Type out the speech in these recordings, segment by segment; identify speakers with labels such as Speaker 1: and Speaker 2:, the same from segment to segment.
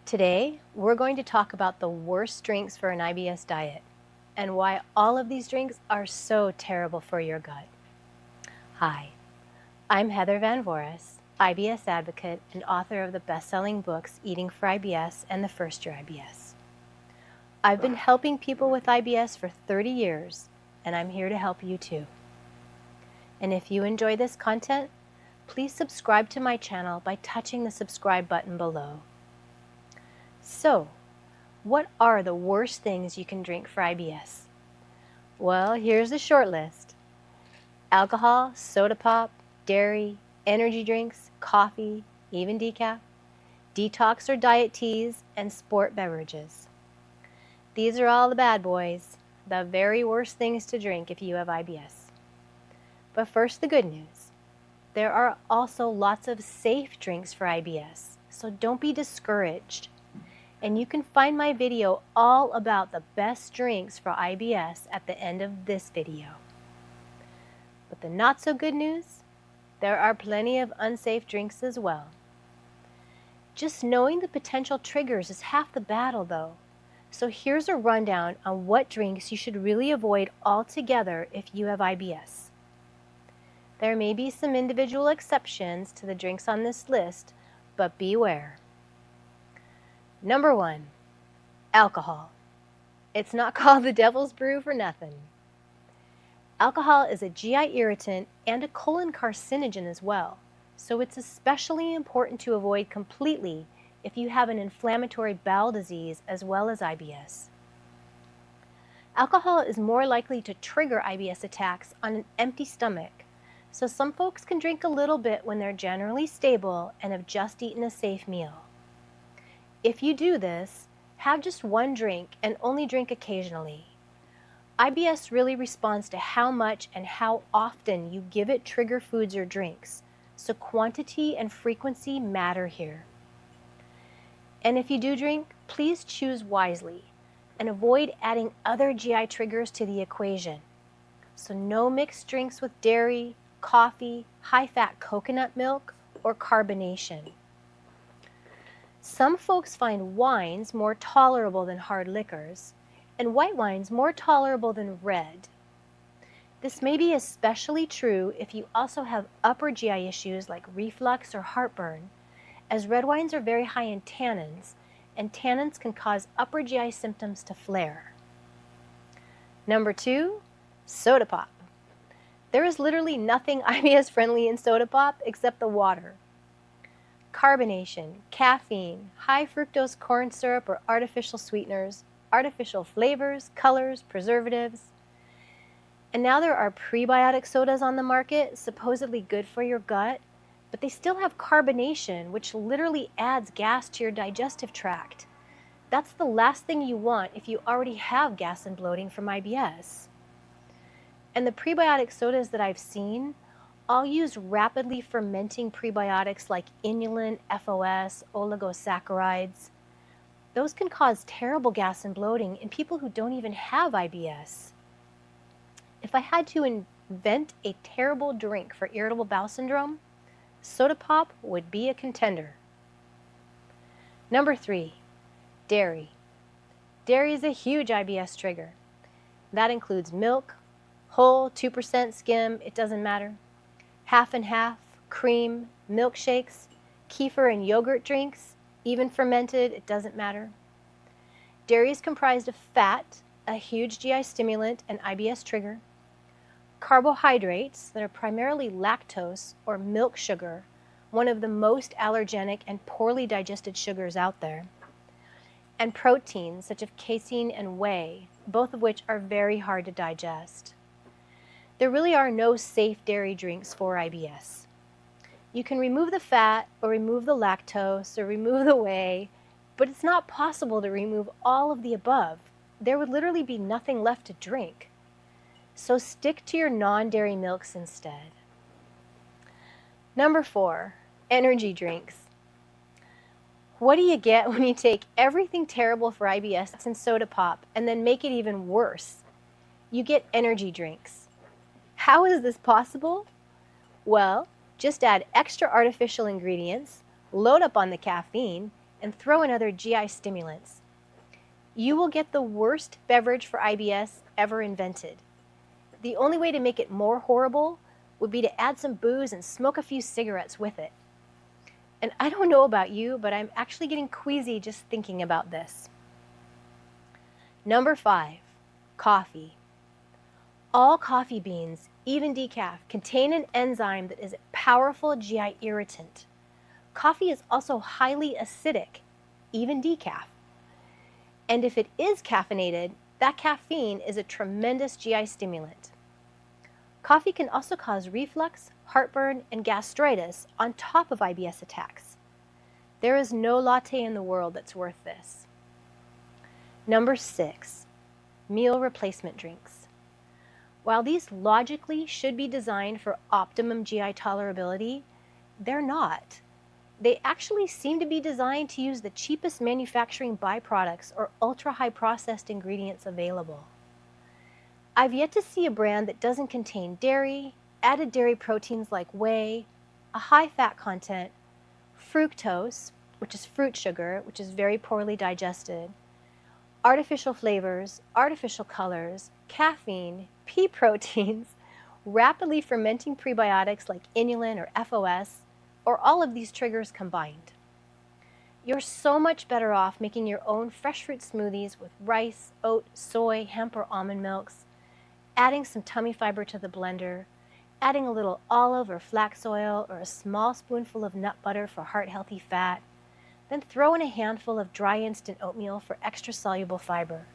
Speaker 1: Today, we're going to talk about the worst drinks for an IBS diet and why all of these drinks are so terrible for your gut. Hi, I'm Heather Van Voris, IBS advocate and author of the best-selling books Eating for IBS and The First Year IBS. I've been helping people with IBS for 30 years, and I'm here to help you too. And if you enjoy this content, please subscribe to my channel by touching the subscribe button below. So, what are the worst things you can drink for IBS? Well, here's a short list. Alcohol, soda pop, dairy, energy drinks, coffee, even decaf, detox or diet teas, and sport beverages. These are all the bad boys, the very worst things to drink if you have IBS. But first, the good news. There are also lots of safe drinks for IBS, so don't be discouraged. And you can find my video all about the best drinks for IBS at the end of this video. But the not so good news, there are plenty of unsafe drinks as well. Just knowing the potential triggers is half the battle though. So here's a rundown on what drinks you should really avoid altogether if you have IBS. There may be some individual exceptions to the drinks on this list, but beware. Number 1, alcohol. It's not called the devil's brew for nothing. Alcohol is a GI irritant and a colon carcinogen as well, so it's especially important to avoid completely if you have an inflammatory bowel disease as well as IBS. Alcohol is more likely to trigger IBS attacks on an empty stomach, so some folks can drink a little bit when they're generally stable and have just eaten a safe meal. If you do this, have just one drink and only drink occasionally. IBS really responds to how much and how often you give it trigger foods or drinks, so quantity and frequency matter here. And if you do drink, please choose wisely and avoid adding other GI triggers to the equation. So no mixed drinks with dairy, coffee, high-fat coconut milk, or carbonation. Some folks find wines more tolerable than hard liquors, and white wines more tolerable than red. This may be especially true if you also have upper GI issues like reflux or heartburn, as red wines are very high in tannins, and tannins can cause upper GI symptoms to flare. Number 2, soda pop. There is literally nothing IBS friendly in soda pop except the water. Carbonation, caffeine, high fructose corn syrup or artificial sweeteners, artificial flavors, colors, preservatives. And now there are prebiotic sodas on the market, supposedly good for your gut, but they still have carbonation, which literally adds gas to your digestive tract. That's the last thing you want if you already have gas and bloating from IBS. And the prebiotic sodas that I've seen all use rapidly fermenting prebiotics like inulin, FOS, oligosaccharides. Those can cause terrible gas and bloating in people who don't even have IBS. If I had to invent a terrible drink for irritable bowel syndrome, soda pop would be a contender. Number 3, dairy. Dairy is a huge IBS trigger. That includes milk, whole, 2% skim, it doesn't matter. Half and half, cream, milkshakes, kefir and yogurt drinks, even fermented, it doesn't matter. Dairy is comprised of fat, a huge GI stimulant and IBS trigger, carbohydrates that are primarily lactose or milk sugar, one of the most allergenic and poorly digested sugars out there, and proteins such as casein and whey, both of which are very hard to digest. There really are no safe dairy drinks for IBS. You can remove the fat or remove the lactose or remove the whey, but it's not possible to remove all of the above. There would literally be nothing left to drink. So stick to your non-dairy milks instead. Number 4, energy drinks. What do you get when you take everything terrible for IBS and soda pop and then make it even worse? You get energy drinks. How is this possible? Well, just add extra artificial ingredients, load up on the caffeine, and throw in other GI stimulants. You will get the worst beverage for IBS ever invented. The only way to make it more horrible would be to add some booze and smoke a few cigarettes with it. And I don't know about you, but I'm actually getting queasy just thinking about this. Number 5, coffee. All coffee beans, even decaf, contain an enzyme that is a powerful GI irritant. Coffee is also highly acidic, even decaf. And if it is caffeinated, that caffeine is a tremendous GI stimulant. Coffee can also cause reflux, heartburn, and gastritis on top of IBS attacks. There is no latte in the world that's worth this. Number 6, meal replacement drinks. While these logically should be designed for optimum GI tolerability, they're not. They actually seem to be designed to use the cheapest manufacturing byproducts or ultra-high processed ingredients available. I've yet to see a brand that doesn't contain dairy, added dairy proteins like whey, a high fat content, fructose, which is fruit sugar, which is very poorly digested, artificial flavors, artificial colors, caffeine, pea proteins, rapidly fermenting prebiotics like inulin or FOS, or all of these triggers combined. You're so much better off making your own fresh fruit smoothies with rice, oat, soy, hemp, or almond milks, adding some tummy fiber to the blender, adding a little olive or flax oil or a small spoonful of nut butter for heart-healthy fat, then throw in a handful of dry instant oatmeal for extra soluble fiber.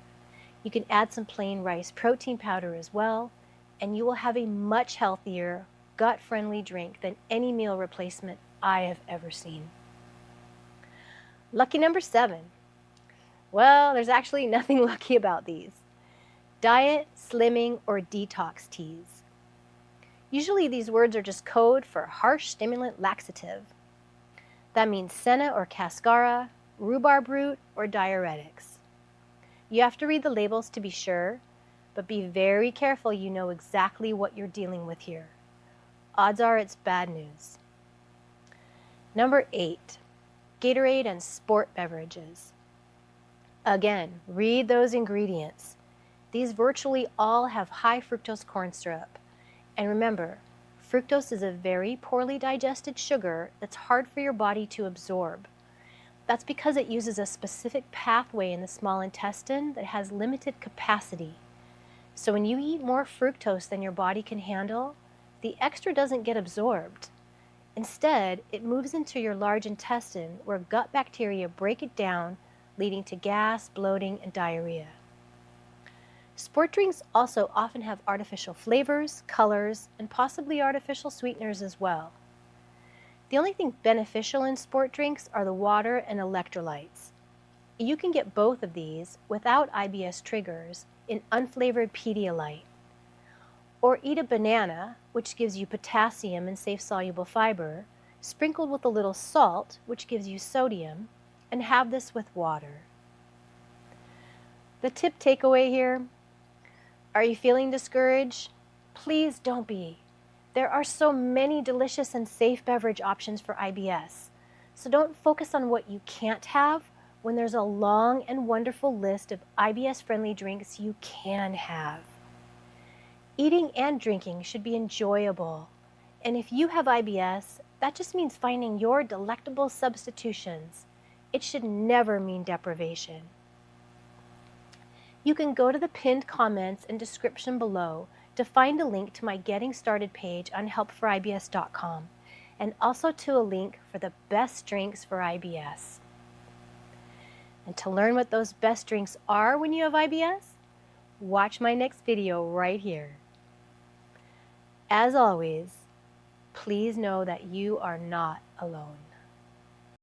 Speaker 1: You can add some plain rice protein powder as well, and you will have a much healthier, gut-friendly drink than any meal replacement I have ever seen. Lucky number 7. Well, there's actually nothing lucky about these. Diet, slimming, or detox teas. Usually these words are just code for harsh stimulant laxative. That means senna or cascara, rhubarb root, or diuretics. You have to read the labels to be sure, but be very careful you know exactly what you're dealing with here. Odds are it's bad news. Number 8, Gatorade and sport beverages. Again, read those ingredients. These virtually all have high fructose corn syrup. And remember, fructose is a very poorly digested sugar that's hard for your body to absorb. That's because it uses a specific pathway in the small intestine that has limited capacity. So when you eat more fructose than your body can handle, the extra doesn't get absorbed. Instead, it moves into your large intestine where gut bacteria break it down, leading to gas, bloating, and diarrhea. Sport drinks also often have artificial flavors, colors, and possibly artificial sweeteners as well. The only thing beneficial in sport drinks are the water and electrolytes. You can get both of these without IBS triggers in unflavored Pedialyte. Or eat a banana, which gives you potassium and safe soluble fiber, sprinkled with a little salt, which gives you sodium, and have this with water. The tip takeaway here: are you feeling discouraged? Please don't be. There are so many delicious and safe beverage options for IBS. So don't focus on what you can't have when there's a long and wonderful list of IBS-friendly drinks you can have. Eating and drinking should be enjoyable. And if you have IBS, that just means finding your delectable substitutions. It should never mean deprivation. You can go to the pinned comments and description below to find a link to my Getting Started page on helpforibs.com, and also to a link for the best drinks for IBS. And to learn what those best drinks are when you have IBS, watch my next video right here. As always, please know that you are not alone.